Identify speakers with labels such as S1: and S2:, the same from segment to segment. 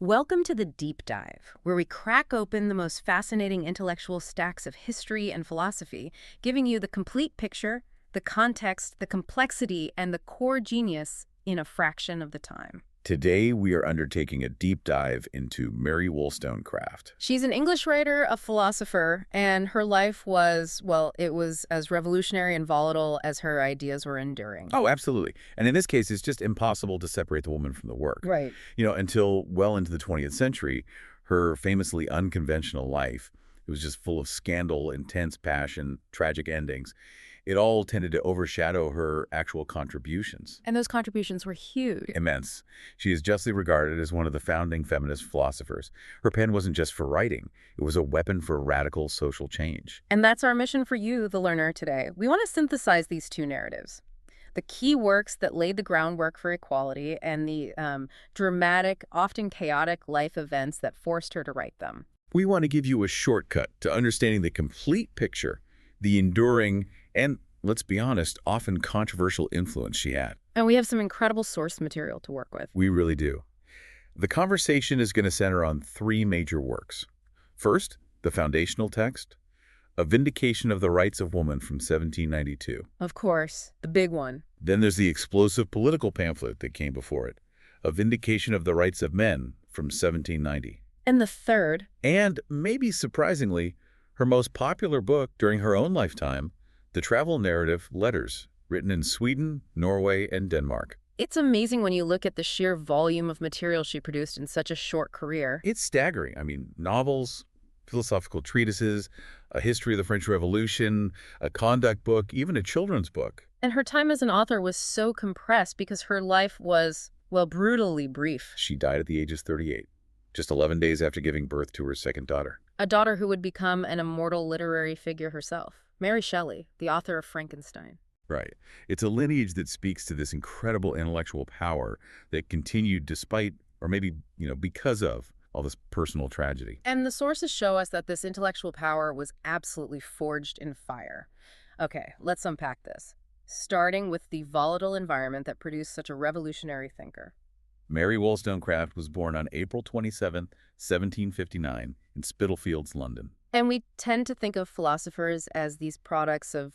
S1: Welcome to the Deep Dive, where we crack open the most fascinating intellectual stacks of history and philosophy, giving you the complete picture, the context, the complexity, and the core genius in a fraction of the time.
S2: Today, we are undertaking a deep dive into Mary Wollstonecraft.
S1: She's an English writer, a philosopher, and her life was, well, it was as revolutionary and volatile as her ideas were enduring.
S2: Oh, absolutely. And in this case, it's just impossible to separate the woman from the work.
S1: Right.
S2: Until well into the 20th century, her famously unconventional life, it was just full of scandal, intense passion, tragic endings. It all tended to overshadow her actual contributions.
S1: And those contributions were huge.
S2: Immense. She is justly regarded as one of the founding feminist philosophers. Her pen wasn't just for writing. It was a weapon for radical social change.
S1: And that's our mission for you, the learner, today. We want to synthesize these two narratives. The key works that laid the groundwork for equality and the dramatic, often chaotic life events that forced her to write them.
S2: We want to give you a shortcut to understanding the complete picture, the enduring and, let's be honest, often controversial influence she had.
S1: And we have some incredible source material to work with.
S2: We really do. The conversation is going to center on three major works. First, the foundational text, A Vindication of the Rights of Woman from 1792.
S1: Of course, the big one.
S2: Then there's the explosive political pamphlet that came before it, A Vindication of the Rights of Men from 1790.
S1: And the third,
S2: and maybe surprisingly, her most popular book during her own lifetime, the travel narrative Letters, written in Sweden, Norway, and Denmark.
S1: It's amazing when you look at the sheer volume of material she produced in such a short career.
S2: It's staggering. I mean, novels, philosophical treatises, a history of the French Revolution, a conduct book, even a children's book.
S1: And her time as an author was so compressed because her life was, well, brutally brief.
S2: She died at the age of 38, just 11 days after giving birth to her second daughter.
S1: A daughter who would become an immortal literary figure herself. Mary Shelley, the author of Frankenstein.
S2: Right. It's a lineage that speaks to this incredible intellectual power that continued despite, or maybe, because of, all this personal tragedy.
S1: And the sources show us that this intellectual power was absolutely forged in fire. Okay, let's unpack this. Starting with the volatile environment that produced such a revolutionary thinker.
S2: Mary Wollstonecraft was born on April 27, 1759, in Spitalfields, London.
S1: And we tend to think of philosophers as these products of,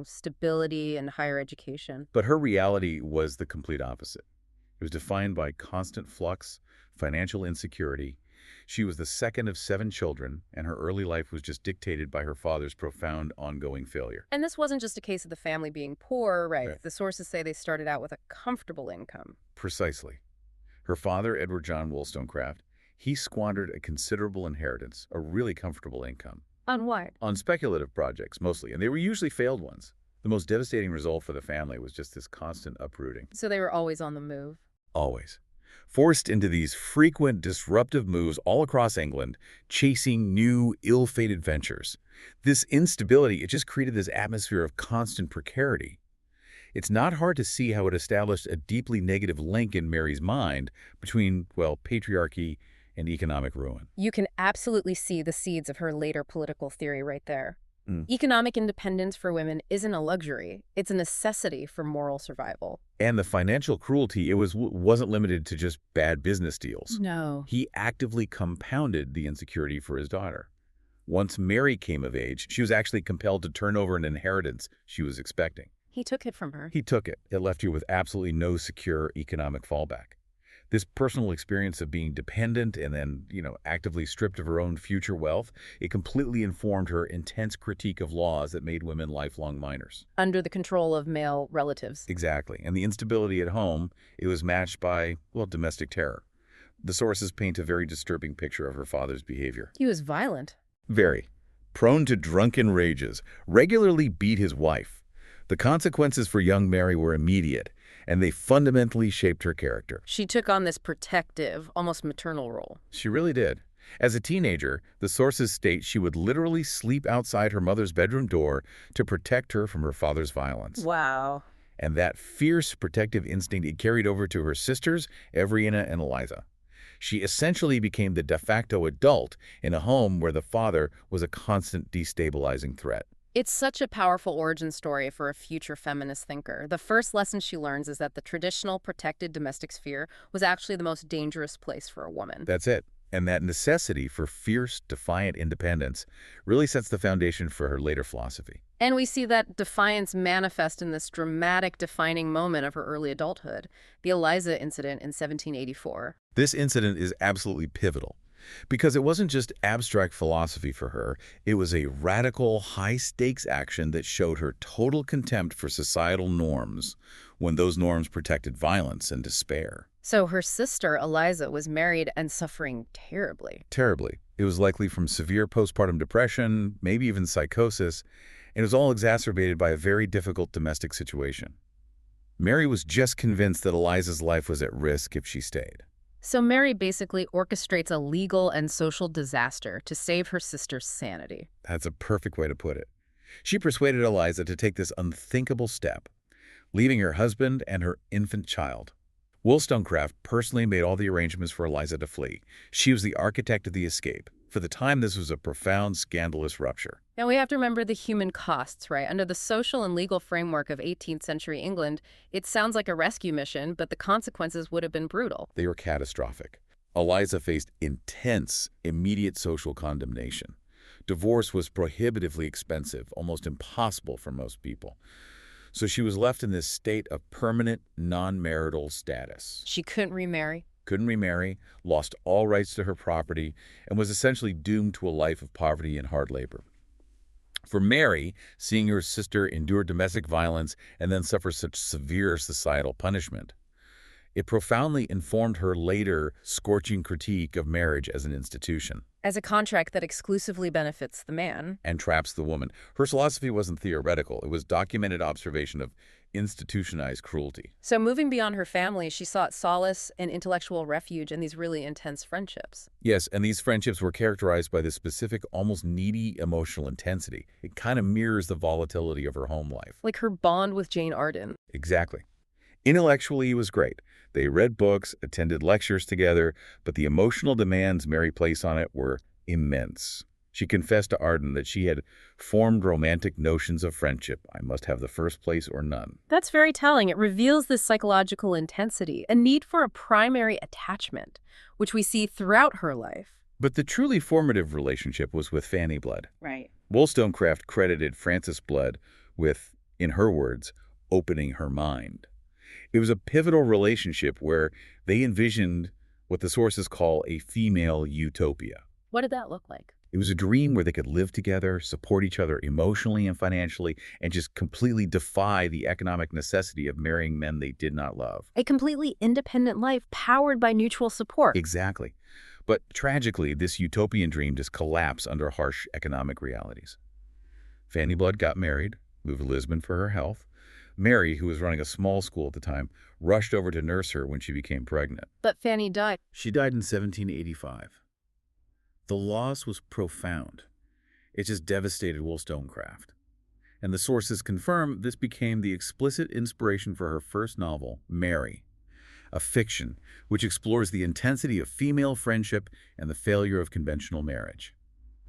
S1: stability and higher education.
S2: But her reality was the complete opposite. It was defined by constant flux, financial insecurity. She was the second of 7 children, and her early life was just dictated by her father's profound ongoing failure.
S1: And this wasn't just a case of the family being poor, right? The sources say they started out with a comfortable income.
S2: Precisely. Her father, Edward John Wollstonecraft, he squandered a considerable inheritance, a really comfortable income.
S1: On what?
S2: On speculative projects, mostly, and they were usually failed ones. The most devastating result for the family was just this constant uprooting.
S1: So they were always on the move?
S2: Always. Forced into these frequent, disruptive moves all across England, chasing new, ill-fated ventures. This instability, it just created this atmosphere of constant precarity. It's not hard to see how it established a deeply negative link in Mary's mind between, well, patriarchy and economic ruin.
S1: You can absolutely see the seeds of her later political theory right there. Economic independence for women isn't a luxury. It's a necessity for moral survival.
S2: And the financial cruelty, it wasn't limited to just bad business deals.
S1: No.
S2: He actively compounded the insecurity for his daughter. Once Mary came of age, she was actually compelled to turn over an inheritance she was expecting.
S1: He took it from her.
S2: He took it. It left her with absolutely no secure economic fallback. This personal experience of being dependent and then, actively stripped of her own future wealth, it completely informed her intense critique of laws that made women lifelong minors.
S1: Under the control of male relatives.
S2: Exactly. And the instability at home, it was matched by, well, domestic terror. The sources paint a very disturbing picture of her father's behavior.
S1: He was violent.
S2: Very. Prone to drunken rages, regularly beat his wife. The consequences for young Mary were immediate, and they fundamentally shaped her character.
S1: She took on this protective, almost maternal role.
S2: She really did. As a teenager, the sources state she would literally sleep outside her mother's bedroom door to protect her from her father's violence.
S1: Wow.
S2: And that fierce protective instinct, it carried over to her sisters, Everina and Eliza. She essentially became the de facto adult in a home where the father was a constant destabilizing threat.
S1: It's such a powerful origin story for a future feminist thinker. The first lesson she learns is that the traditional protected domestic sphere was actually the most dangerous place for a woman.
S2: That's it. And that necessity for fierce, defiant independence really sets the foundation for her later philosophy.
S1: And we see that defiance manifest in this dramatic defining moment of her early adulthood, the Eliza incident in 1784.
S2: This incident is absolutely pivotal because it wasn't just abstract philosophy for her, it was a radical, high-stakes action that showed her total contempt for societal norms when those norms protected violence and despair.
S1: So her sister, Eliza, was married and suffering terribly.
S2: Terribly. It was likely from severe postpartum depression, maybe even psychosis, and it was all exacerbated by a very difficult domestic situation. Mary was just convinced that Eliza's life was at risk if she stayed.
S1: So Mary basically orchestrates a legal and social disaster to save her sister's sanity.
S2: That's a perfect way to put it. She persuaded Eliza to take this unthinkable step, leaving her husband and her infant child. Wollstonecraft personally made all the arrangements for Eliza to flee. She was the architect of the escape. For the time, this was a profound, scandalous rupture.
S1: Now we have to remember the human costs, right? Under the social and legal framework of 18th century England, it sounds like a rescue mission, but the consequences would have been brutal.
S2: They were catastrophic. Eliza faced intense, immediate social condemnation. Divorce was prohibitively expensive, almost impossible for most people. So she was left in this state of permanent, non-marital status.
S1: She couldn't remarry.
S2: Couldn't remarry, lost all rights to her property, and was essentially doomed to a life of poverty and hard labor. For Mary, seeing her sister endure domestic violence and then suffer such severe societal punishment, it profoundly informed her later scorching critique of marriage as an institution.
S1: As a contract that exclusively benefits the man.
S2: And traps the woman. Her philosophy wasn't theoretical. It was documented observation of institutionalized cruelty.
S1: So moving beyond her family, she sought solace and intellectual refuge in these really intense friendships.
S2: Yes, and these friendships were characterized by this specific, almost needy emotional intensity. It kind of mirrors the volatility of her home life.
S1: Like her bond with Jane Austen.
S2: Exactly. Intellectually, it was great. They read books, attended lectures together, but the emotional demands Mary placed on it were immense. She confessed to Arden that she had formed romantic notions of friendship. I must have the first place or none.
S1: That's very telling. It reveals this psychological intensity, a need for a primary attachment, which we see throughout her life.
S2: But the truly formative relationship was with Fanny Blood.
S1: Right.
S2: Wollstonecraft credited Frances Blood with, in her words, opening her mind. It was a pivotal relationship where they envisioned what the sources call a female utopia.
S1: What did that look like?
S2: It was a dream where they could live together, support each other emotionally and financially, and just completely defy the economic necessity of marrying men they did not love.
S1: A completely independent life powered by mutual support.
S2: Exactly. But tragically, this utopian dream just collapsed under harsh economic realities. Fanny Blood got married, moved to Lisbon for her health. Mary, who was running a small school at the time, rushed over to nurse her when she became pregnant.
S1: But Fanny died.
S2: She died in 1785. The loss was profound. It just devastated Wollstonecraft. And the sources confirm this became the explicit inspiration for her first novel, Mary, a fiction which explores the intensity of female friendship and the failure of conventional marriage.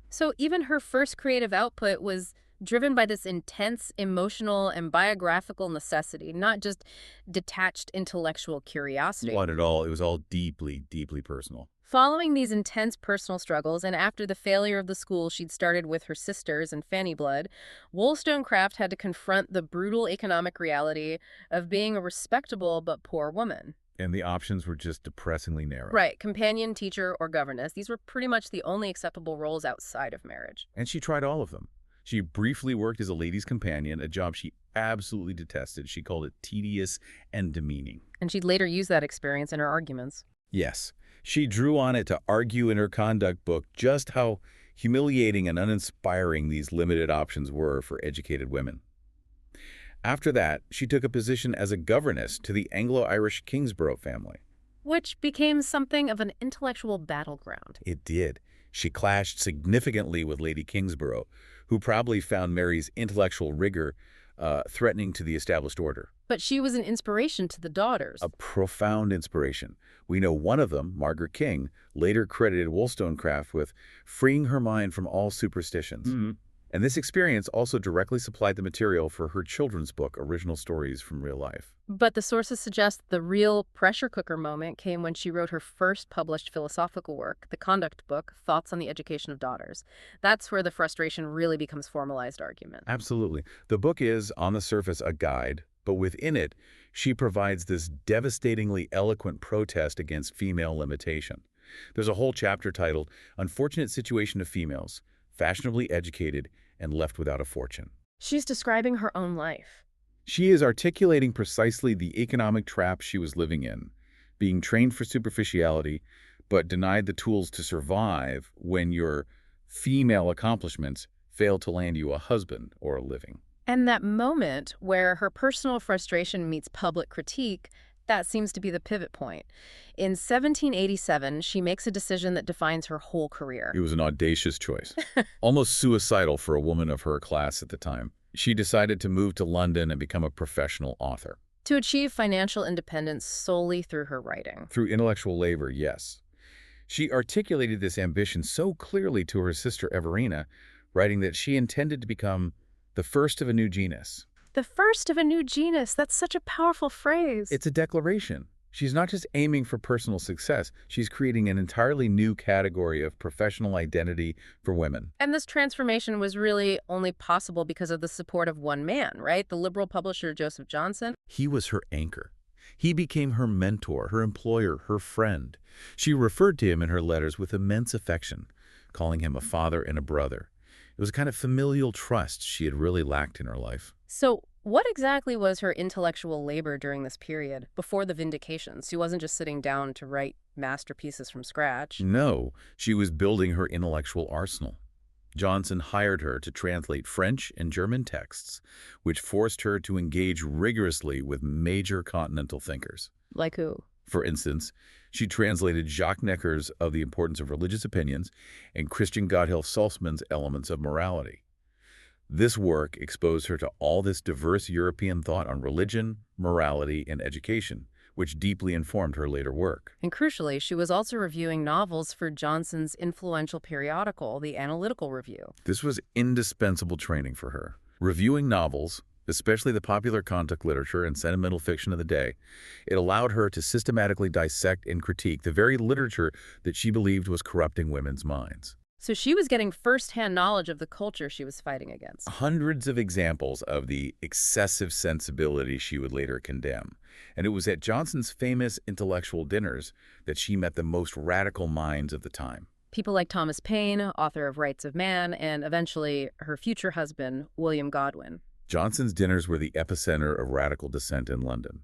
S1: So even her first creative output was driven by this intense emotional and biographical necessity, not just detached intellectual curiosity.
S2: Not at all. It was all deeply, deeply personal.
S1: Following these intense personal struggles, and after the failure of the school she'd started with her sisters and Fanny Blood, Wollstonecraft had to confront the brutal economic reality of being a respectable but poor woman.
S2: And the options were just depressingly narrow.
S1: Right, companion, teacher, or governess. These were pretty much the only acceptable roles outside of marriage.
S2: And she tried all of them. She briefly worked as a lady's companion, a job she absolutely detested. She called it tedious and demeaning.
S1: And she'd later use that experience in her arguments.
S2: Yes, she drew on it to argue in her conduct book just how humiliating and uninspiring these limited options were for educated women. After that, she took a position as a governess to the Anglo-Irish Kingsborough family.
S1: Which became something of an intellectual battleground.
S2: It did. She clashed significantly with Lady Kingsborough, who probably found Mary's intellectual rigor threatening to the established order.
S1: But she was an inspiration to the daughters.
S2: A profound inspiration. We know one of them, Margaret King, later credited Wollstonecraft with freeing her mind from all superstitions. And this experience also directly supplied the material for her children's book, Original Stories from Real Life.
S1: But the sources suggest the real pressure cooker moment came when she wrote her first published philosophical work, the conduct book, Thoughts on the Education of Daughters. That's where the frustration really becomes formalized argument.
S2: Absolutely. The book is, on the surface, a guide, but within it, she provides this devastatingly eloquent protest against female limitation. There's a whole chapter titled, Unfortunate Situation of Females, Fashionably Educated and Left Without a Fortune.
S1: She's describing her own life.
S2: She is articulating precisely the economic trap she was living in, being trained for superficiality, but denied the tools to survive when your female accomplishments fail to land you a husband or a living.
S1: And that moment where her personal frustration meets public critique, that seems to be the pivot point. In 1787, she makes a decision that defines her whole career.
S2: It was an audacious choice, almost suicidal for a woman of her class at the time. She decided to move to London and become a professional author.
S1: To achieve financial independence solely through her writing.
S2: Through intellectual labor, yes. She articulated this ambition so clearly to her sister Everina, writing that she intended to become the first of a new genus.
S1: The first of a new genus. That's such a powerful phrase.
S2: It's a declaration. She's not just aiming for personal success. She's creating an entirely new category of professional identity for women.
S1: And this transformation was really only possible because of the support of one man, right? The liberal publisher Joseph Johnson.
S2: He was her anchor. He became her mentor, her employer, her friend. She referred to him in her letters with immense affection, calling him a father and a brother. It was a kind of familial trust she had really lacked in her life.
S1: So what exactly was her intellectual labor during this period, before the Vindication? She wasn't just sitting down to write masterpieces from scratch.
S2: No, she was building her intellectual arsenal. Johnson hired her to translate French and German texts, which forced her to engage rigorously with major continental thinkers.
S1: Like who?
S2: For instance, she translated Jacques Necker's Of the Importance of Religious Opinions and Christian Gotthilf Salzmann's Elements of Morality. This work exposed her to all this diverse European thought on religion, morality, and education, which deeply informed her later work.
S1: And crucially, she was also reviewing novels for Johnson's influential periodical, The Analytical Review.
S2: This was indispensable training for her. Reviewing novels, especially the popular conduct literature and sentimental fiction of the day, it allowed her to systematically dissect and critique the very literature that she believed was corrupting women's minds.
S1: So she was getting first-hand knowledge of the culture she was fighting against.
S2: Hundreds of examples of the excessive sensibility she would later condemn. And it was at Johnson's famous intellectual dinners that she met the most radical minds of the time.
S1: People like Thomas Paine, author of Rights of Man, and eventually her future husband, William Godwin.
S2: Johnson's dinners were the epicenter of radical dissent in London.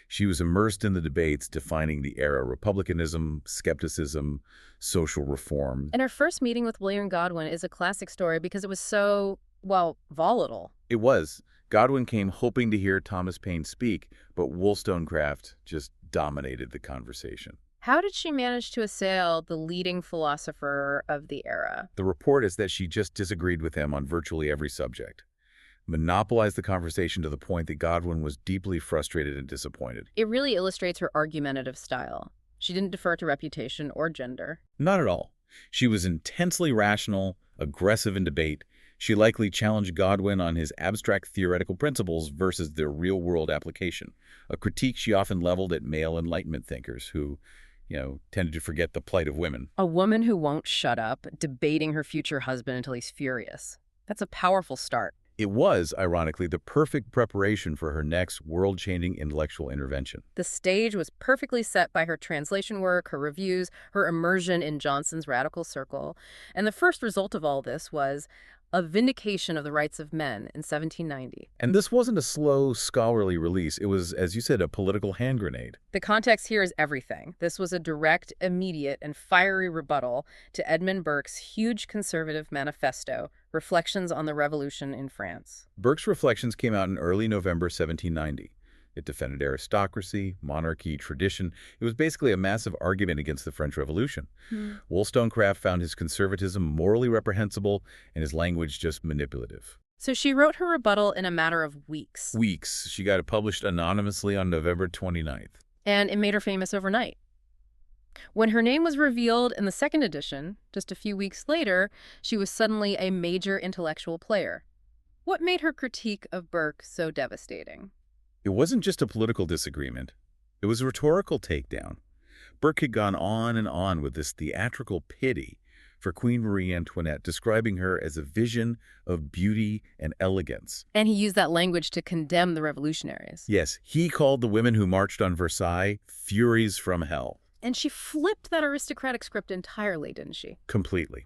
S2: She was immersed in the debates defining the era: republicanism, skepticism, social reform.
S1: And her first meeting with William Godwin is a classic story because it was so, well, volatile.
S2: It was. Godwin came hoping to hear Thomas Paine speak, but Wollstonecraft just dominated the conversation.
S1: How did she manage to assail the leading philosopher of the era?
S2: The report is that she just disagreed with him on virtually every subject, monopolized the conversation to the point that Godwin was deeply frustrated and disappointed.
S1: It really illustrates her argumentative style. She didn't defer to reputation or gender.
S2: Not at all. She was intensely rational, aggressive in debate. She likely challenged Godwin on his abstract theoretical principles versus their real-world application, a critique she often leveled at male Enlightenment thinkers who, tended to forget the plight of women.
S1: A woman who won't shut up, debating her future husband until he's furious. That's a powerful start.
S2: It was, ironically, the perfect preparation for her next world-changing intellectual intervention.
S1: The stage was perfectly set by her translation work, her reviews, her immersion in Johnson's radical circle. And the first result of all this was a Vindication of the Rights of Men in 1790.
S2: And this wasn't a slow, scholarly release. It was, as you said, a political hand grenade.
S1: The context here is everything. This was a direct, immediate, and fiery rebuttal to Edmund Burke's huge conservative manifesto, Reflections on the Revolution in France.
S2: Burke's Reflections came out in early November 1790. It defended aristocracy, monarchy, tradition. It was basically a massive argument against the French Revolution. Wollstonecraft found his conservatism morally reprehensible and his language just manipulative.
S1: So she wrote her rebuttal in a matter of weeks.
S2: Weeks. She got it published anonymously on November 29th.
S1: And it made her famous overnight. When her name was revealed in the second edition, just a few weeks later, she was suddenly a major intellectual player. What made her critique of Burke so devastating?
S2: It wasn't just a political disagreement. It was a rhetorical takedown. Burke had gone on and on with this theatrical pity for Queen Marie Antoinette, describing her as a vision of beauty and elegance.
S1: And he used that language to condemn the revolutionaries.
S2: Yes, he called the women who marched on Versailles furies from hell.
S1: And she flipped that aristocratic script entirely, didn't she?
S2: Completely.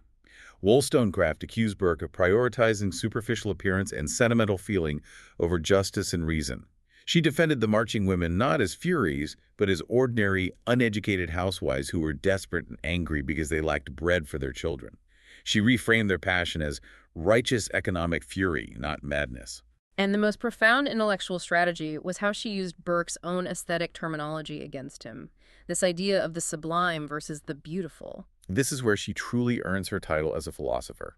S2: Wollstonecraft accused Burke of prioritizing superficial appearance and sentimental feeling over justice and reason. She defended the marching women not as furies, but as ordinary, uneducated housewives who were desperate and angry because they lacked bread for their children. She reframed their passion as righteous economic fury, not madness.
S1: And the most profound intellectual strategy was how she used Burke's own aesthetic terminology against him. This idea of the sublime versus the beautiful.
S2: This is where she truly earns her title as a philosopher.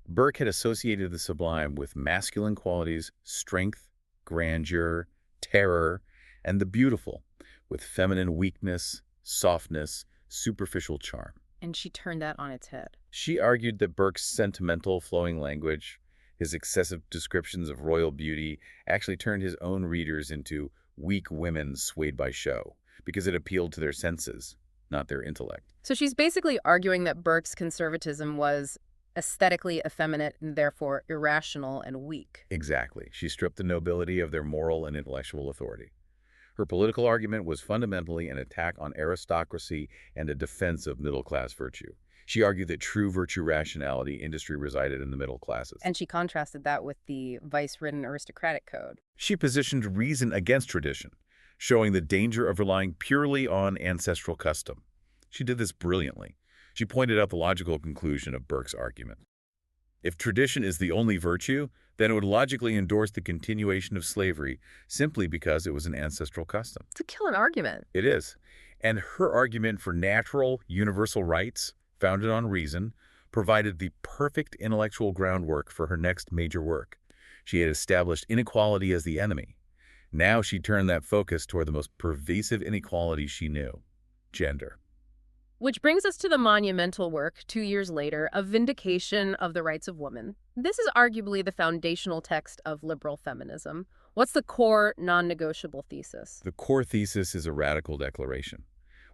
S2: Burke had associated the sublime with masculine qualities, strength, grandeur, terror, and the beautiful, with feminine weakness, softness, superficial charm.
S1: And she turned that on its head.
S2: She argued that Burke's sentimental, flowing language, his excessive descriptions of royal beauty, actually turned his own readers into weak women swayed by show, because it appealed to their senses, not their intellect.
S1: So she's basically arguing that Burke's conservatism was aesthetically effeminate and therefore irrational and weak.
S2: Exactly. She stripped the nobility of their moral and intellectual authority. Her political argument was fundamentally an attack on aristocracy and a defense of middle-class virtue. She argued that true virtue rationality industry resided in the middle classes.
S1: And she contrasted that with the vice-ridden aristocratic code.
S2: She positioned reason against tradition, showing the danger of relying purely on ancestral custom. She did this brilliantly. She pointed out the logical conclusion of Burke's argument. If tradition is the only virtue, then it would logically endorse the continuation of slavery simply because it was an ancestral custom.
S1: It's a killing argument.
S2: It is. And her argument for natural, universal rights, founded on reason, provided the perfect intellectual groundwork for her next major work. She had established inequality as the enemy. Now she turned that focus toward the most pervasive inequality she knew: gender.
S1: Which brings us to the monumental work, 2 years later, of Vindication of the Rights of Woman. This is arguably the foundational text of liberal feminism. What's the core, non-negotiable thesis?
S2: The core thesis is a radical declaration.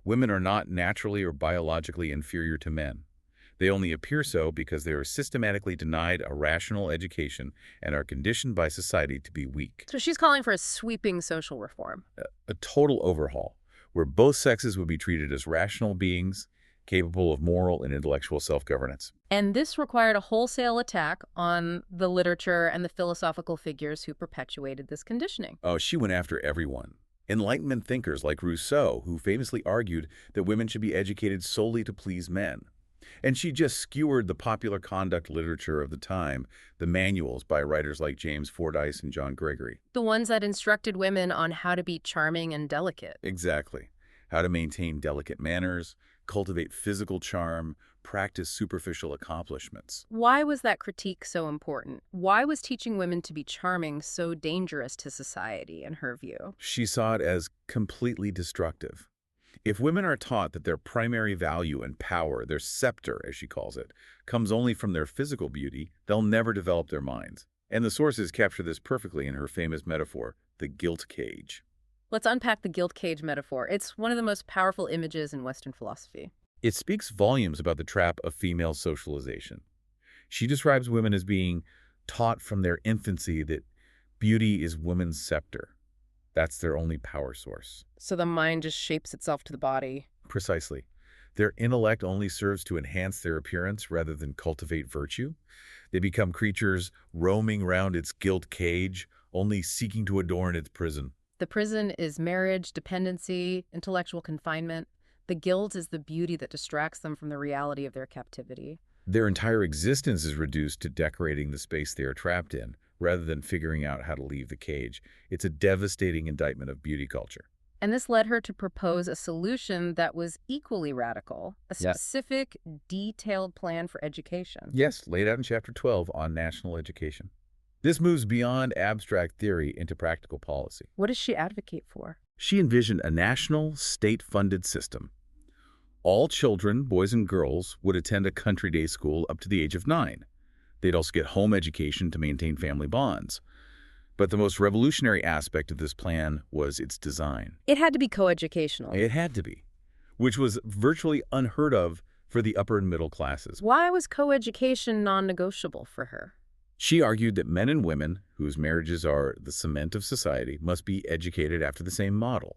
S2: Women are not naturally or biologically inferior to men. They only appear so because they are systematically denied a rational education and are conditioned by society to be weak.
S1: So she's calling for a sweeping social reform.
S2: A total overhaul, where both sexes would be treated as rational beings, capable of moral and intellectual self-governance.
S1: And this required a wholesale attack on the literature and the philosophical figures who perpetuated this conditioning.
S2: Oh, she went after everyone. Enlightenment thinkers like Rousseau, who famously argued that women should be educated solely to please men. And she just skewered the popular conduct literature of the time, the manuals by writers like James Fordyce and John Gregory.
S1: The ones that instructed women on how to be charming and delicate.
S2: Exactly. How to maintain delicate manners, cultivate physical charm, practice superficial accomplishments.
S1: Why was that critique so important? Why was teaching women to be charming so dangerous to society, in her view?
S2: She saw it as completely destructive. If women are taught that their primary value and power, their scepter, as she calls it, comes only from their physical beauty, they'll never develop their minds. And the sources capture this perfectly in her famous metaphor, the guilt cage.
S1: Let's unpack the guilt cage metaphor. It's one of the most powerful images in Western philosophy.
S2: It speaks volumes about the trap of female socialization. She describes women as being taught from their infancy that beauty is woman's scepter. That's their only power source.
S1: So the mind just shapes itself to the body.
S2: Precisely. Their intellect only serves to enhance their appearance rather than cultivate virtue. They become creatures roaming round its guilt cage, only seeking to adorn its prison.
S1: The prison is marriage, dependency, intellectual confinement. The guilt is the beauty that distracts them from the reality of their captivity.
S2: Their entire existence is reduced to decorating the space they are trapped in, rather than figuring out how to leave the cage. It's a devastating indictment of beauty culture.
S1: And this led her to propose a solution that was equally radical, a specific, detailed plan for education.
S2: Yes, laid out in Chapter 12 on national education. This moves beyond abstract theory into practical policy.
S1: What does she advocate for?
S2: She envisioned a national, state-funded system. All children, boys and girls, would attend a country day school up to the age of 9. They'd also get home education to maintain family bonds. But the most revolutionary aspect of this plan was its design.
S1: It had to be coeducational.
S2: It had to be, which was virtually unheard of for the upper and middle classes.
S1: Why was coeducation non-negotiable for her?
S2: She argued that men and women, whose marriages are the cement of society, must be educated after the same model.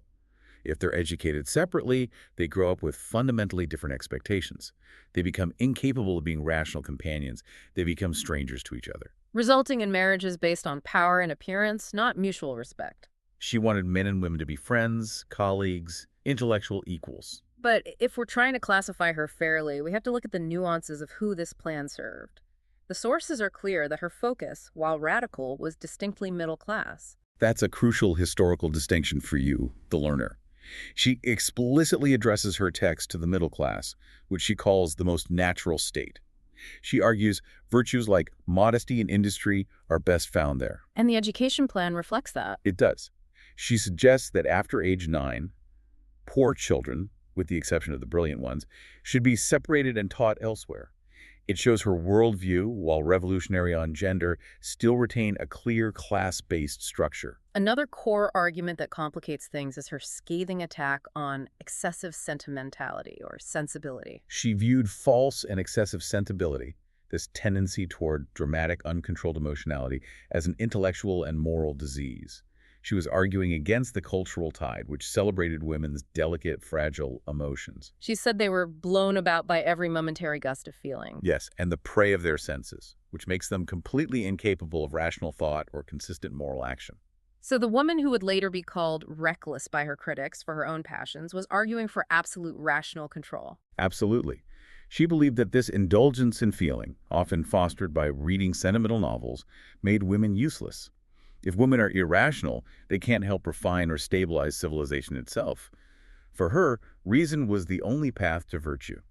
S2: If they're educated separately, they grow up with fundamentally different expectations. They become incapable of being rational companions. They become strangers to each other.
S1: Resulting in marriages based on power and appearance, not mutual respect.
S2: She wanted men and women to be friends, colleagues, intellectual equals.
S1: But if we're trying to classify her fairly, we have to look at the nuances of who this plan served. The sources are clear that her focus, while radical, was distinctly middle class.
S2: That's a crucial historical distinction for you, the learner. She explicitly addresses her text to the middle class, which she calls the most natural state. She argues virtues like modesty and industry are best found there.
S1: And the education plan reflects that.
S2: It does. She suggests that after age 9, poor children, with the exception of the brilliant ones, should be separated and taught elsewhere. It shows her worldview, while revolutionary on gender, still retain a clear class-based structure.
S1: Another core argument that complicates things is her scathing attack on excessive sentimentality or sensibility.
S2: She viewed false and excessive sensibility, this tendency toward dramatic, uncontrolled emotionality, as an intellectual and moral disease. She was arguing against the cultural tide, which celebrated women's delicate, fragile emotions.
S1: She said they were blown about by every momentary gust of feeling.
S2: Yes, and the prey of their senses, which makes them completely incapable of rational thought or consistent moral action.
S1: So the woman who would later be called reckless by her critics for her own passions was arguing for absolute rational control.
S2: Absolutely. She believed that this indulgence in feeling, often fostered by reading sentimental novels, made women useless. If women are irrational, they can't help refine or stabilize civilization itself. For her, reason was the only path to virtue.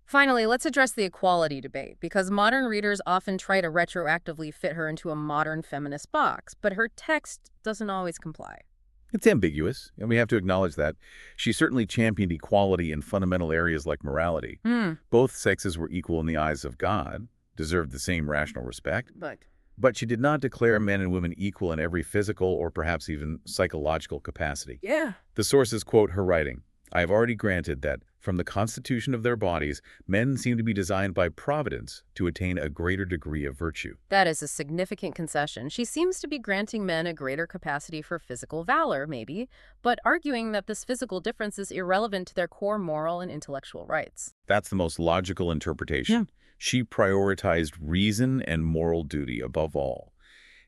S1: Finally, let's address the equality debate, because modern readers often try to retroactively fit her into a modern feminist box, but her text doesn't always comply.
S2: It's ambiguous, and we have to acknowledge that. She certainly championed equality in fundamental areas like morality. Both sexes were equal in the eyes of God, deserved the same rational respect. But she did not declare men and women equal in every physical or perhaps even psychological capacity. The sources quote her writing, "I have already granted that, from the constitution of their bodies, men seem to be designed by Providence to attain a greater degree of virtue."
S1: That is a significant concession. She seems to be granting men a greater capacity for physical valor, maybe, but arguing that this physical difference is irrelevant to their core moral and intellectual rights.
S2: That's the most logical interpretation. She prioritized reason and moral duty above all.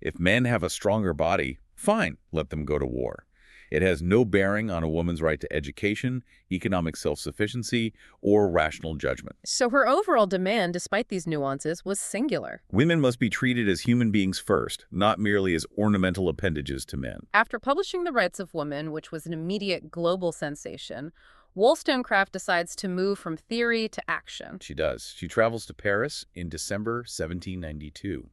S2: If men have a stronger body, fine, let them go to war. It has no bearing on a woman's right to education, economic self-sufficiency, or rational judgment.
S1: So her overall demand, despite these nuances, was singular.
S2: Women must be treated as human beings first, not merely as ornamental appendages to men.
S1: After publishing The Rights of Women, which was an immediate global sensation, Wollstonecraft decides to move from theory to action.
S2: She does. She travels to Paris in December 1792,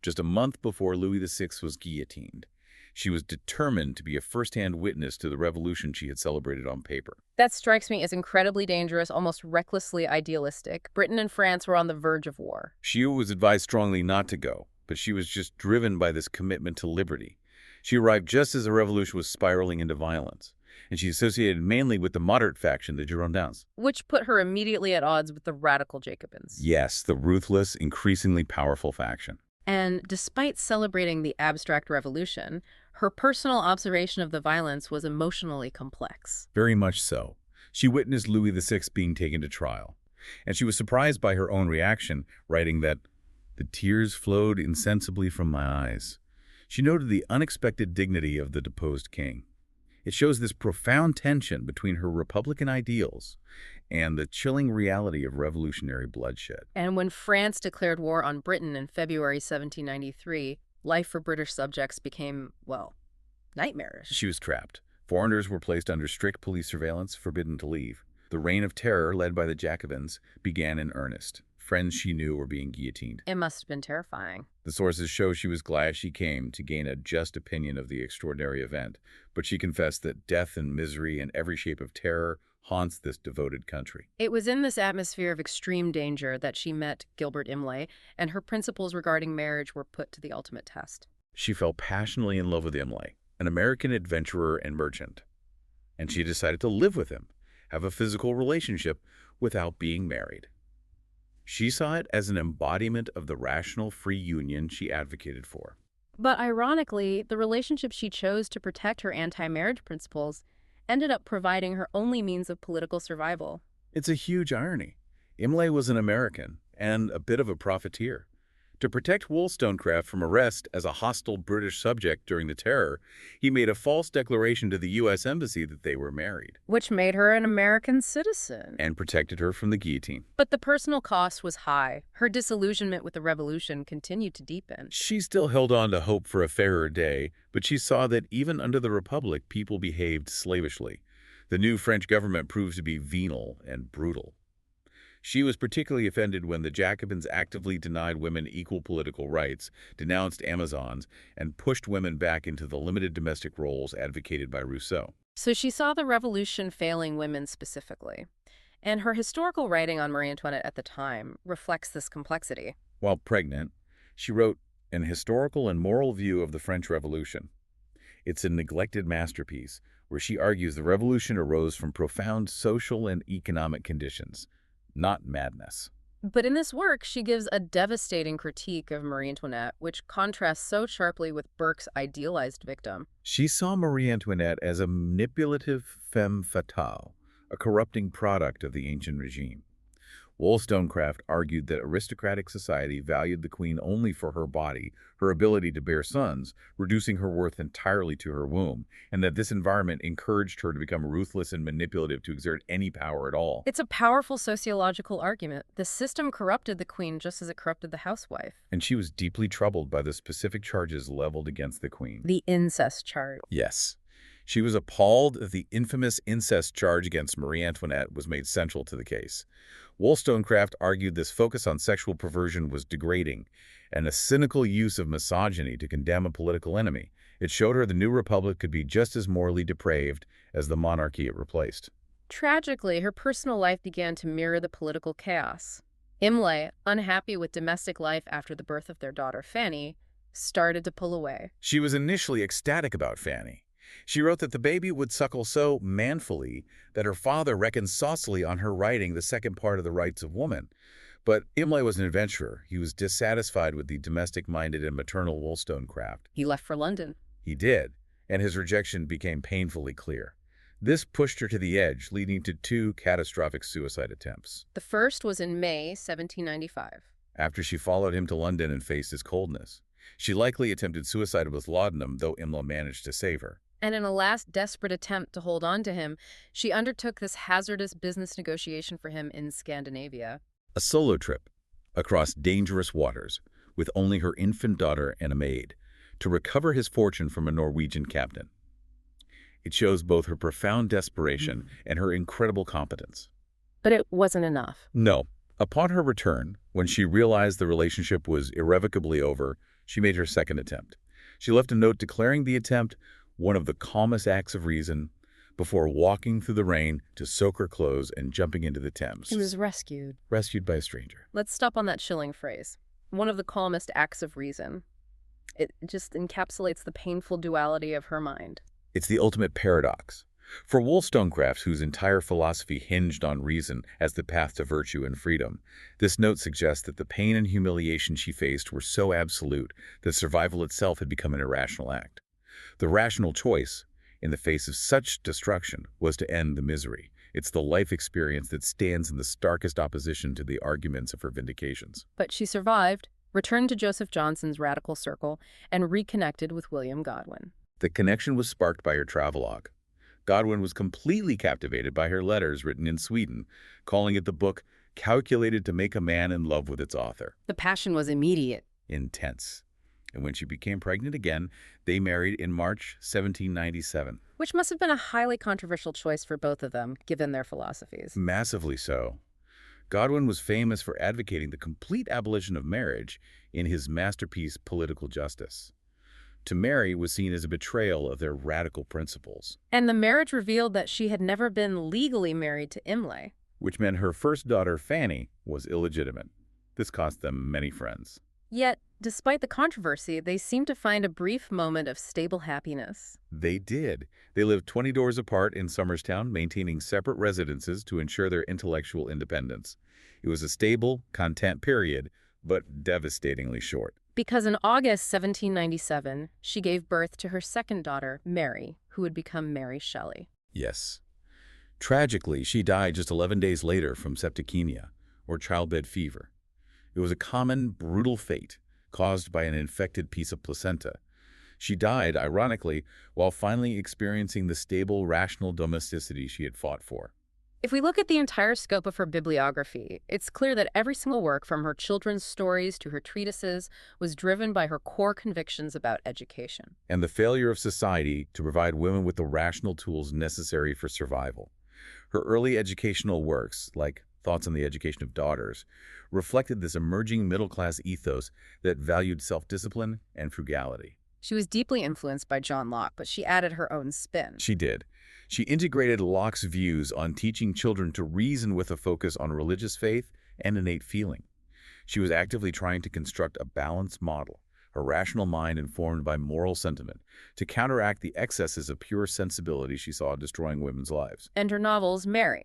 S2: just a month before Louis VI was guillotined. She was determined to be a first-hand witness to the revolution she had celebrated on paper.
S1: That strikes me as incredibly dangerous, almost recklessly idealistic. Britain and France were on the verge of war.
S2: She was advised strongly not to go, but she was just driven by this commitment to liberty. She arrived just as the revolution was spiraling into violence, and she associated mainly with the moderate faction, the Girondins.
S1: Which put her immediately at odds with the radical Jacobins.
S2: Yes, the ruthless, increasingly powerful faction.
S1: And despite celebrating the abstract revolution, her personal observation of the violence was emotionally complex.
S2: Very much so. She witnessed Louis VI being taken to trial, and she was surprised by her own reaction, writing that, "The tears flowed insensibly from my eyes." She noted the unexpected dignity of the deposed king. It shows this profound tension between her Republican ideals and the chilling reality of revolutionary bloodshed.
S1: And when France declared war on Britain in February 1793, life for British subjects became, well, nightmarish.
S2: She was trapped. Foreigners were placed under strict police surveillance, forbidden to leave. The reign of terror, led by the Jacobins, began in earnest. Friends she knew were being guillotined.
S1: It must have been terrifying.
S2: The sources show she was glad she came to gain a just opinion of the extraordinary event, but she confessed that death and misery and every shape of terror haunts this devoted country.
S1: It was in this atmosphere of extreme danger that she met Gilbert Imlay, and her principles regarding marriage were put to the ultimate test.
S2: She fell passionately in love with Imlay, an American adventurer and merchant, and she decided to live with him, have a physical relationship without being married. She saw it as an embodiment of the rational free union she advocated for.
S1: But ironically, the relationship she chose to protect her anti-marriage principles ended up providing her only means of political survival.
S2: It's a huge irony. Imlay was an American and a bit of a profiteer. To protect Wollstonecraft from arrest as a hostile British subject during the Terror, he made a false declaration to the U.S. Embassy that they were married.
S1: Which made her an American citizen.
S2: And protected her from the guillotine.
S1: But the personal cost was high. Her disillusionment with the revolution continued to deepen.
S2: She still held on to hope for a fairer day, but she saw that even under the Republic, people behaved slavishly. The new French government proved to be venal and brutal. She was particularly offended when the Jacobins actively denied women equal political rights, denounced Amazons, and pushed women back into the limited domestic roles advocated by Rousseau.
S1: So she saw the revolution failing women specifically. And her historical writing on Marie Antoinette at the time reflects this complexity.
S2: While pregnant, she wrote an historical and moral view of the French Revolution. It's a neglected masterpiece where she argues the revolution arose from profound social and economic conditions, not madness.
S1: But in this work, she gives a devastating critique of Marie Antoinette, which contrasts so sharply with Burke's idealized victim.
S2: She saw Marie Antoinette as a manipulative femme fatale, a corrupting product of the ancient regime. Wollstonecraft argued that aristocratic society valued the queen only for her body, her ability to bear sons, reducing her worth entirely to her womb, and that this environment encouraged her to become ruthless and manipulative to exert any power at all.
S1: It's a powerful sociological argument. The system corrupted the queen just as it corrupted the housewife.
S2: And she was deeply troubled by the specific charges leveled against the queen.
S1: The incest charge.
S2: Yes. She was appalled that the infamous incest charge against Marie Antoinette was made central to the case. Wollstonecraft argued this focus on sexual perversion was degrading and a cynical use of misogyny to condemn a political enemy. It showed her the new republic could be just as morally depraved as the monarchy it replaced.
S1: Tragically, her personal life began to mirror the political chaos. Imlay, unhappy with domestic life after the birth of their daughter Fanny, started to pull away.
S2: She was initially ecstatic about Fanny. She wrote that the baby would suckle so manfully that her father reckoned saucily on her writing the second part of the Rights of Woman. But Imlay was an adventurer. He was dissatisfied with the domestic-minded and maternal Wollstonecraft.
S1: He left for London.
S2: He did, and his rejection became painfully clear. This pushed her to the edge, leading to 2 catastrophic suicide attempts.
S1: The first was in May 1795.
S2: After she followed him to London and faced his coldness. She likely attempted suicide with laudanum, though Imlay managed to save her.
S1: And in a last desperate attempt to hold on to him, she undertook this hazardous business negotiation for him in Scandinavia.
S2: A solo trip across dangerous waters with only her infant daughter and a maid to recover his fortune from a Norwegian captain. It shows both her profound desperation and her incredible competence.
S1: But it wasn't enough.
S2: No. Upon her return, when she realized the relationship was irrevocably over, she made her second attempt. She left a note declaring the attempt one of the calmest acts of reason, before walking through the rain to soak her clothes and jumping into the Thames.
S1: He was rescued.
S2: Rescued by a stranger.
S1: Let's stop on that chilling phrase. One of the calmest acts of reason. It just encapsulates the painful duality of her mind.
S2: It's the ultimate paradox. For Wollstonecraft, whose entire philosophy hinged on reason as the path to virtue and freedom, this note suggests that the pain and humiliation she faced were so absolute that survival itself had become an irrational act. The rational choice, in the face of such destruction, was to end the misery. It's the life experience that stands in the starkest opposition to the arguments of her vindications.
S1: But she survived, returned to Joseph Johnson's radical circle, and reconnected with William Godwin.
S2: The connection was sparked by her travelogue. Godwin was completely captivated by her letters written in Sweden, calling it the book calculated to make a man in love with its author.
S1: The passion was immediate.
S2: Intense. And when she became pregnant again, they married in March 1797.
S1: Which must have been a highly controversial choice for both of them, given their philosophies.
S2: Massively so. Godwin was famous for advocating the complete abolition of marriage in his masterpiece, Political Justice. to marry was seen as a betrayal of their radical principles,
S1: And the marriage revealed that she had never been legally married to Imlay.
S2: which meant her first daughter, Fanny, was illegitimate. This cost them many friends.
S1: Yet, despite the controversy, they seemed to find a brief moment of stable happiness.
S2: They did. They lived 20 doors apart in Somerstown, maintaining separate residences to ensure their intellectual independence. It was a stable, content period, but devastatingly short.
S1: Because in August 1797, she gave birth to her second daughter, Mary, who would become Mary Shelley.
S2: Yes. Tragically, she died just 11 days later from septicemia, or childbed fever. It was a common, brutal fate caused by an infected piece of placenta. She died, ironically, while finally experiencing the stable, rational domesticity she had fought for.
S1: If we look at the entire scope of her bibliography, it's clear that every single work, from her children's stories to her treatises, was driven by her core convictions about education.
S2: And the failure of society to provide women with the rational tools necessary for survival. Her early educational works, like Thoughts on the Education of Daughters, reflected this emerging middle-class ethos that valued self-discipline and frugality.
S1: She was deeply influenced by John Locke, but she added her own spin.
S2: She did. She integrated Locke's views on teaching children to reason with a focus on religious faith and innate feeling. She was actively trying to construct a balanced model, a rational mind informed by moral sentiment, to counteract the excesses of pure sensibility she saw destroying women's lives.
S1: And her novels, Mary,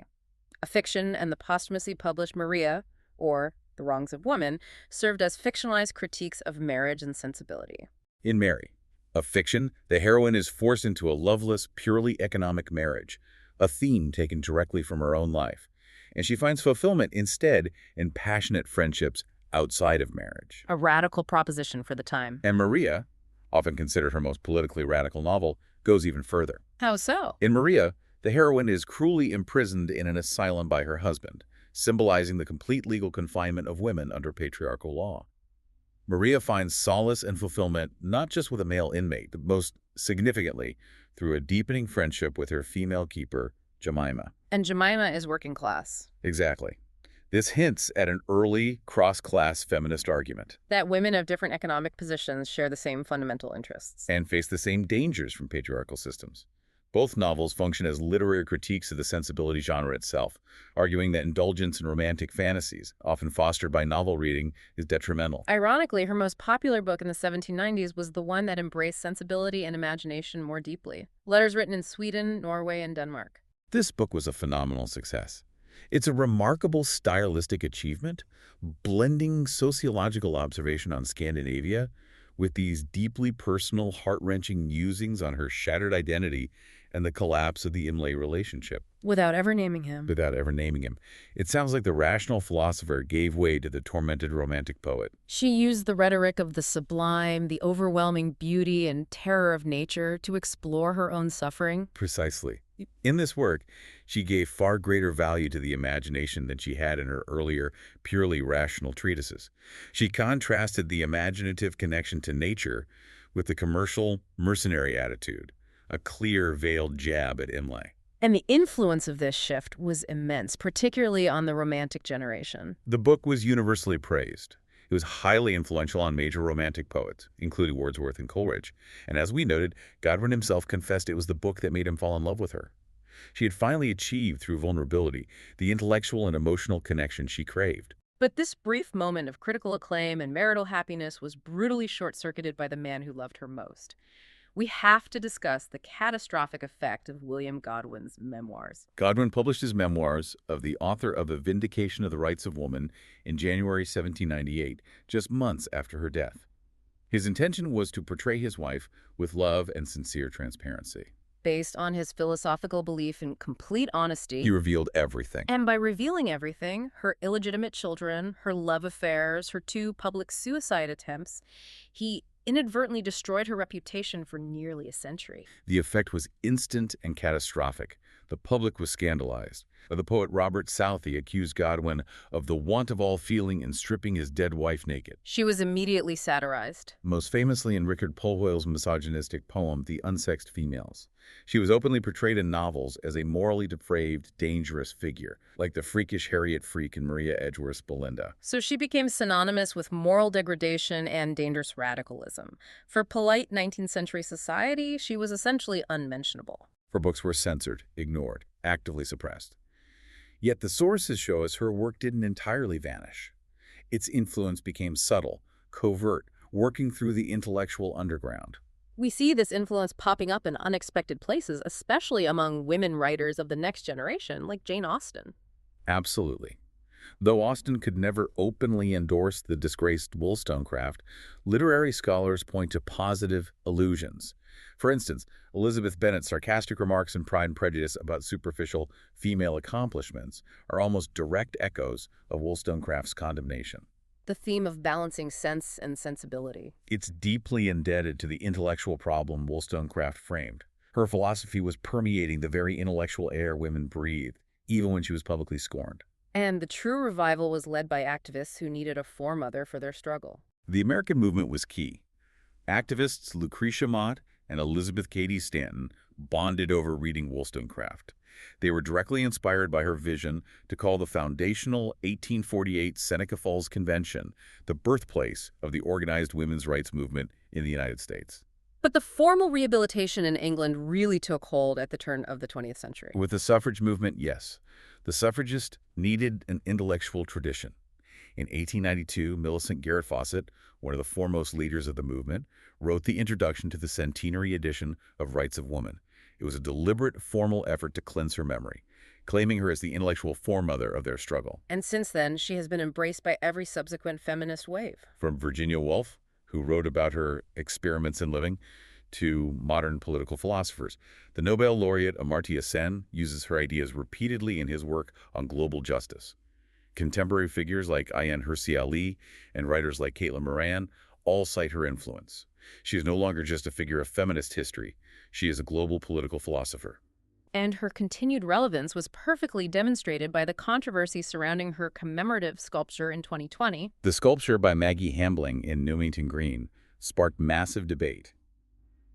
S1: a fiction, and the posthumously published Maria, or The Wrongs of Woman, served as fictionalized critiques of marriage and sensibility.
S2: In Mary, a fiction, the heroine is forced into a loveless, purely economic marriage, a theme taken directly from her own life, and she finds fulfillment instead in passionate friendships outside of marriage.
S1: A radical proposition for the time.
S2: And Maria, often considered her most politically radical novel, goes even further.
S1: How so?
S2: In Maria, the heroine is cruelly imprisoned in an asylum by her husband, symbolizing the complete legal confinement of women under patriarchal law. Maria finds solace and fulfillment not just with a male inmate, but most significantly through a deepening friendship with her female keeper, Jemima.
S1: And Jemima is working class.
S2: Exactly. This hints at an early cross-class feminist argument.
S1: That women of different economic positions share the same fundamental interests.
S2: And face the same dangers from patriarchal systems. Both novels function as literary critiques of the sensibility genre itself, arguing that indulgence in romantic fantasies, often fostered by novel reading, is detrimental.
S1: Ironically, her most popular book in the 1790s was the one that embraced sensibility and imagination more deeply. Letters written in Sweden, Norway, and Denmark.
S2: This book was a phenomenal success. It's a remarkable stylistic achievement, blending sociological observation on Scandinavia with these deeply personal, heart-wrenching musings on her shattered identity and the collapse of the Imlay relationship.
S1: Without ever naming him.
S2: It sounds like the rational philosopher gave way to the tormented romantic poet.
S1: She used the rhetoric of the sublime, the overwhelming beauty and terror of nature to explore her own suffering.
S2: Precisely. In this work, she gave far greater value to the imagination than she had in her earlier, purely rational treatises. She contrasted the imaginative connection to nature with the commercial, mercenary attitude, a clear, veiled jab at Imlay.
S1: And the influence of this shift was immense, particularly on the Romantic generation.
S2: The book was universally praised. It was highly influential on major Romantic poets, including Wordsworth and Coleridge. And as we noted, Godwin himself confessed it was the book that made him fall in love with her. She had finally achieved, through vulnerability, the intellectual and emotional connection she craved.
S1: But this brief moment of critical acclaim and marital happiness was brutally short-circuited by the man who loved her most. We have to discuss the catastrophic effect of William Godwin's memoirs.
S2: Godwin published his memoirs of the author of the Vindication of the Rights of Woman in January 1798, just months after her death. His intention was to portray his wife with love and sincere transparency.
S1: Based on his philosophical belief in complete honesty.
S2: He revealed everything.
S1: And by revealing everything, her illegitimate children, her love affairs, her 2 public suicide attempts, he inadvertently destroyed her reputation for nearly a century.
S2: The effect was instant and catastrophic. The public was scandalized. The poet Robert Southey accused Godwin of the want of all feeling in stripping his dead wife naked.
S1: She was immediately satirized.
S2: Most famously in Richard Polwell's misogynistic poem, The Unsexed Females. She was openly portrayed in novels as a morally depraved, dangerous figure, like the freakish Harriet Freak in Maria Edgeworth's Belinda.
S1: So she became synonymous with moral degradation and dangerous radicalism. For polite 19th century society, she was essentially unmentionable.
S2: Her books were censored, ignored, actively suppressed. Yet the sources show us her work didn't entirely vanish. Its influence became subtle, covert, working through the intellectual underground.
S1: We see this influence popping up in unexpected places, especially among women writers of the next generation, like Jane Austen.
S2: Absolutely. Though Austen could never openly endorse the disgraced Wollstonecraft, literary scholars point to positive allusions. For instance, Elizabeth Bennet's sarcastic remarks in Pride and Prejudice about superficial female accomplishments are almost direct echoes of Wollstonecraft's condemnation.
S1: The theme of balancing sense and sensibility.
S2: It's deeply indebted to the intellectual problem Wollstonecraft framed. Her philosophy was permeating the very intellectual air women breathed, even when she was publicly scorned.
S1: And the true revival was led by activists who needed a foremother for their struggle.
S2: The American movement was key. Activists Lucretia Mott and Elizabeth Cady Stanton bonded over reading Wollstonecraft. They were directly inspired by her vision to call the foundational 1848 Seneca Falls Convention the birthplace of the organized women's rights movement in the United States.
S1: But the formal rehabilitation in England really took hold at the turn of the 20th century.
S2: With the suffrage movement, yes. The suffragists needed an intellectual tradition. In 1892, Millicent Garrett Fawcett, one of the foremost leaders of the movement, wrote the introduction to the centenary edition of Rights of Woman. It was a deliberate, formal effort to cleanse her memory, claiming her as the intellectual foremother of their struggle.
S1: And since then, she has been embraced by every subsequent feminist wave.
S2: From Virginia Woolf, who wrote about her experiments in living, to modern political philosophers. The Nobel laureate Amartya Sen uses her ideas repeatedly in his work on global justice. Contemporary figures like Ayaan Hirsi Ali and writers like Caitlin Moran all cite her influence. She is no longer just a figure of feminist history. She is a global political philosopher.
S1: And her continued relevance was perfectly demonstrated by the controversy surrounding her commemorative sculpture in 2020.
S2: The sculpture by Maggie Hambling in Newington Green sparked massive debate.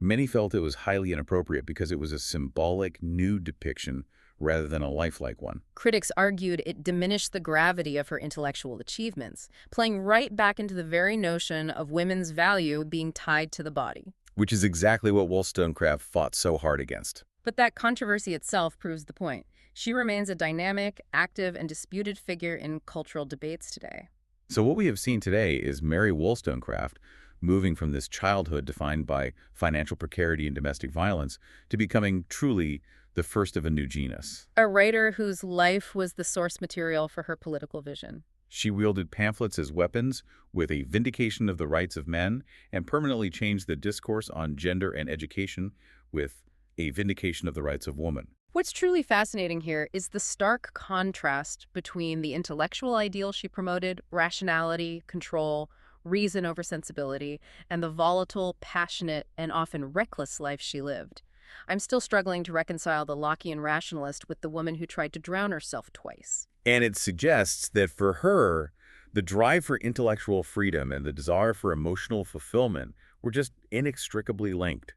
S2: Many felt it was highly inappropriate because it was a symbolic, nude depiction rather than a lifelike one.
S1: Critics argued it diminished the gravity of her intellectual achievements, playing right back into the very notion of women's value being tied to the body.
S2: Which is exactly what Wollstonecraft fought so hard against.
S1: But that controversy itself proves the point. She remains a dynamic, active, and disputed figure in cultural debates today.
S2: So what we have seen today is Mary Wollstonecraft moving from this childhood defined by financial precarity and domestic violence to becoming truly the first of a new genus.
S1: A writer whose life was the source material for her political vision.
S2: She wielded pamphlets as weapons with a vindication of the rights of men and permanently changed the discourse on gender and education with a vindication of the rights of women.
S1: What's truly fascinating here is the stark contrast between the intellectual ideal she promoted, rationality, control, reason over sensibility, and the volatile, passionate, and often reckless life she lived. I'm still struggling to reconcile the Lockean rationalist with the woman who tried to drown herself twice.
S2: And it suggests that for her, the drive for intellectual freedom and the desire for emotional fulfillment were just inextricably linked.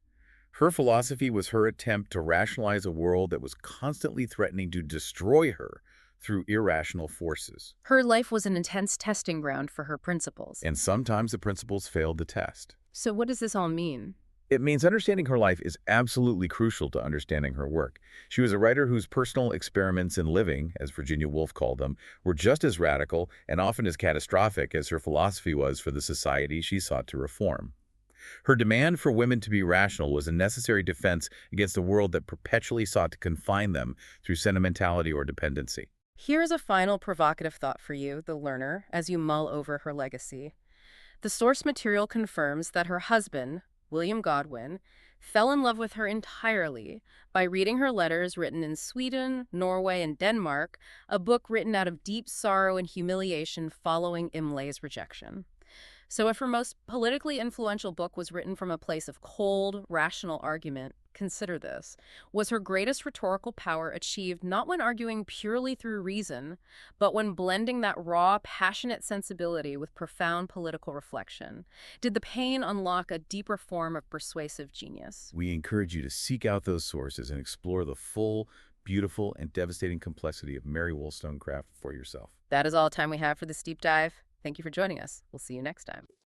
S2: Her philosophy was her attempt to rationalize a world that was constantly threatening to destroy her through irrational forces.
S1: Her life was an intense testing ground for her principles.
S2: And sometimes the principles failed the test.
S1: So what does this all mean?
S2: It means understanding her life is absolutely crucial to understanding her work. She was a writer whose personal experiments in living, as Virginia Woolf called them, were just as radical and often as catastrophic as her philosophy was for the society she sought to reform. Her demand for women to be rational was a necessary defense against a world that perpetually sought to confine them through sentimentality or dependency.
S1: Here's a final provocative thought for you, the learner, as you mull over her legacy. The source material confirms that her husband, William Godwin, fell in love with her entirely by reading her letters written in Sweden, Norway, and Denmark, a book written out of deep sorrow and humiliation following Imlay's rejection. So if her most politically influential book was written from a place of cold, rational argument, Consider this. Was her greatest rhetorical power achieved not when arguing purely through reason, but when blending that raw, passionate sensibility with profound political reflection? Did the pain unlock a deeper form of persuasive genius?
S2: We encourage you to seek out those sources and explore the full, beautiful, and devastating complexity of Mary Wollstonecraft for yourself.
S1: That is all the time we have for this deep dive. Thank you for joining us. We'll see you next time.